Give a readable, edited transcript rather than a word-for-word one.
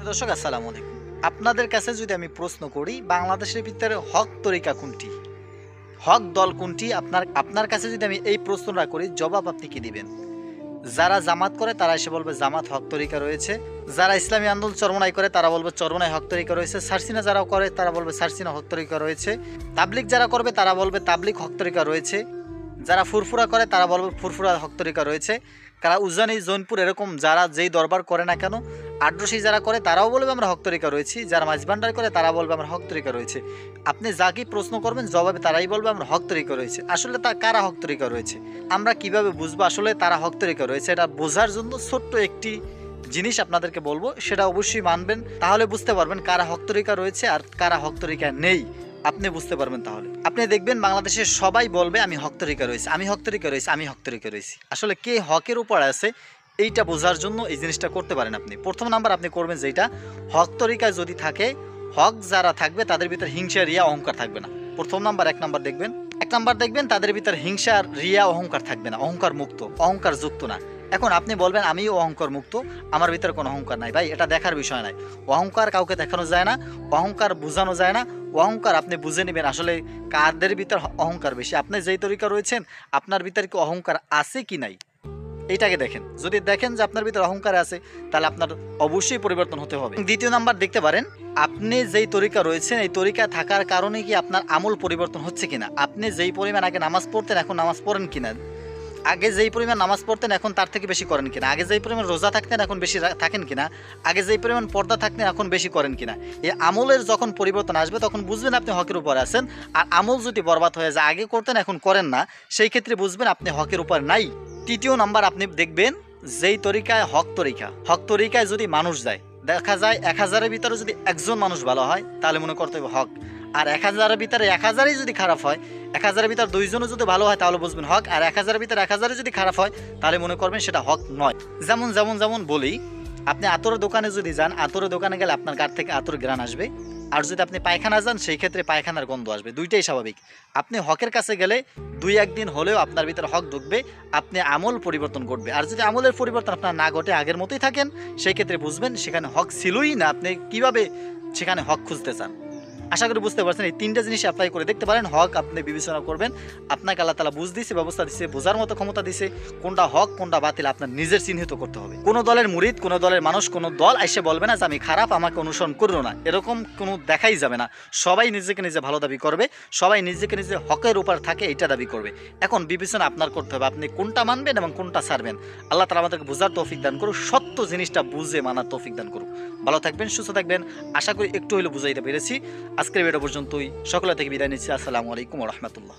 দর্শক আসসালামু আলাইকুম। আপনাদের কাছে যদি আমি প্রশ্ন করি বাংলাদেশের ভিতরে হক তরিকা কোনটি, হক দল কোনটি, আপনার কাছে যদি আমি এই প্রশ্নটা করি জবাব আপনি কি দিবেন? যারা জামাত করে তারা এসে বলবে জামাত হক তরিকা রয়েছে, যারা ইসলামী আন্দোলন চরমনাই করে তারা বলবে চরমনাই হক তরিকা রয়েছে, সারসিনা যারা করে তারা বলবে সারসিনা হক তরিকা রয়েছে, তাবলিগ যারা করবে তারা বলবে তাবলিগ হক তরিকা রয়েছে, যারা ফুরফুরা করে তারা বলবে ফুরফুরা হক তরিকা রয়েছে, কারা উজানি জৈনপুর এরকম যারা যেই দরবার করে না কেন, আড্রসি যারা করে তারাও বলবে আমরা হক তরিকা রয়েছি, যারা মাঝভান্ডার করে তারা বলবে আমরা হক তরিকা রয়েছে। আপনি যাকে প্রশ্ন করবেন জবাবে তারাই বলবে আমরা হক তরিকা রয়েছে। আসলে তা কারা হক তরিকা রয়েছে আমরা কিভাবে বুঝবো আসলে তারা হক তরিকা রয়েছে? এটা বোঝার জন্য ছোট্ট একটি জিনিস আপনাদেরকে বলবো, সেটা অবশ্যই মানবেন, তাহলে বুঝতে পারবেন কারা হক তরিকা রয়েছে আর কারা হক তরিকা নেই। আপনি বুঝতে পারবেন, তাহলে আপনি দেখবেন বাংলাদেশের সবাই বলবে আমি হক তরিকা রয়েছে, আমি হক তরিকা রয়েছে, আমি হক তরিকা রয়েছি। আসলে কে হকের উপর আছে এইটা বোঝার জন্য এই জিনিসটা করতে পারেন। আপনি প্রথম নাম্বার আপনি করবেন যেটা, হক তরিকায় যদি থাকে, হক যারা থাকবে তাদের ভিতরে হিংসা রিয়া অহংকার থাকবে না। প্রথম নাম্বার এক নাম্বার দেখবেন তাদের ভিতরে হিংসা রিয়া অহংকার থাকবে না, অহংকার মুক্ত, অহংকার যুক্ত না। এখন আপনি বলবেন আমিও অহংকার মুক্ত, আমার ভিতরে কোনো অহংকার নাই। ভাই এটা দেখার বিষয় নাই, অহংকার কাউকে দেখানো যায় না, অহংকার বোঝানো যায় না। অহংকার আপনি বুঝে নেবেন আসলে কাদের ভিতর অহংকার বেশি। আপনি যেই তরিকা রয়েছেন আপনার ভিতরে কি অহংকার আছে কি নাই এইটাকে দেখেন। যদি দেখেন যে আপনার ভিতরে অহংকার আছে তাহলে আপনার অবশ্যই পরিবর্তন হতে হবে। দ্বিতীয় নাম্বার দেখতে পারেন আপনি যেই তরিকা রয়েছেন এই তরিকা থাকার কারণে কি আপনার আমল পরিবর্তন হচ্ছে কিনা। আপনি যেই পরিমাণ আগে নামাজ পড়তেন এখন নামাজ পড়েন কিনা, আগে যেই পরিমাণ নামাজ পড়তেন এখন তার থেকে বেশি করেন কিনা, আগে যেই পরিমাণ রোজা থাকতেন এখন বেশি থাকেন কিনা, আগে যেই পরিমাণ পর্দা থাকতেন এখন বেশি করেন কিনা। এই আমলের যখন পরিবর্তন আসবে তখন বুঝবেন আপনি হকের উপর আছেন। আর আমল যদি বরবাদ হয়ে যায়, আগে করতেন এখন করেন না, সেই ক্ষেত্রে বুঝবেন আপনি হকের উপর নাই। তৃতীয় নাম্বার আপনি দেখবেন যেই তরিকায় হক তরিকায় যদি মানুষ যায়, দেখা যায় 1000-এর ভিতরে যদি একজন মানুষ ভালো হয় তাহলে মনে করতে হবে হক, আর 1000-এর ভিতরে 1000-ই যদি খারাপ হয়, 1000-এর ভিতরে 2জনও যদি ভালো হয় তাহলে বুঝবেন হক, আর 1000-এর ভিতরে 1000-ই যদি খারাপ হয় তাহলে মনে করবেন সেটা হক নয়। যেমন বলি, আপনি আতরের দোকানে যদি যান, আতরের দোকানে গেলে আপনার গাড় থেকে আতর ঘ্রাণ আসবে, আর যদি আপনি পায়খানা যান সেই ক্ষেত্রে পায়খানার গন্ধ আসবে, দুইটাই স্বাভাবিক। আপনি হকের কাছে গেলে 2-1 দিন হলেও আপনার ভিতরে হক ঢুকবে, আপনি আমল পরিবর্তন ঘটবে। আর যদি আমলের পরিবর্তন আপনার না ঘটে, আগের মতোই থাকেন, সেই ক্ষেত্রে বুঝবেন সেখানে হক ছিলই না, আপনি কিভাবে সেখানে হক খুঁজতে চান। আশা করি বুঝতে পারছেন। এই 3টা জিনিস অ্যাপ্লাই করে দেখতে পারেন, হক আপনি বিবেচনা করবেন। আপনাকে আল্লাহ তাআলা বুঝ দিয়েছে, ব্যবস্থা দিয়েছে, বোঝার মতো ক্ষমতা দিয়েছে, কোনটা হক কোনটা বাতিল আপনার নিজের চিহ্নিত করতে হবে। কোনো দলের মুরিদ, কোনো দলের মানুষ, কোনো দল এসে বলবে না যে আমি খারাপ, আমাকে অনুসরণ করো না, এরকম কোনো দেখাই যাবে না। সবাই নিজেকে নিজে ভালো দাবি করবে, সবাই নিজেকে নিজে হকের উপর থাকে এইটা দাবি করবে। এখন বিবেচনা আপনার করতে হবে আপনি কোনটা মানবেন এবং কোনটা ছাড়বেন। আল্লাহ তাআলা আমাদেরকে বোঝার তৌফিক দান করুক, সত্য জিনিসটা বুঝে মানার তৌফিক দান করুক। ভালো থাকবেন, সুস্থ থাকবেন, আশা করি একটু হলেও বুঝাইতে পেরেছি। আজকের ভিডিও পর্যন্তই, সকলে থেকে বিদায় নিচ্ছি। আসসালামু আলাইকুম ওয়া রাহমাতুল্লাহ।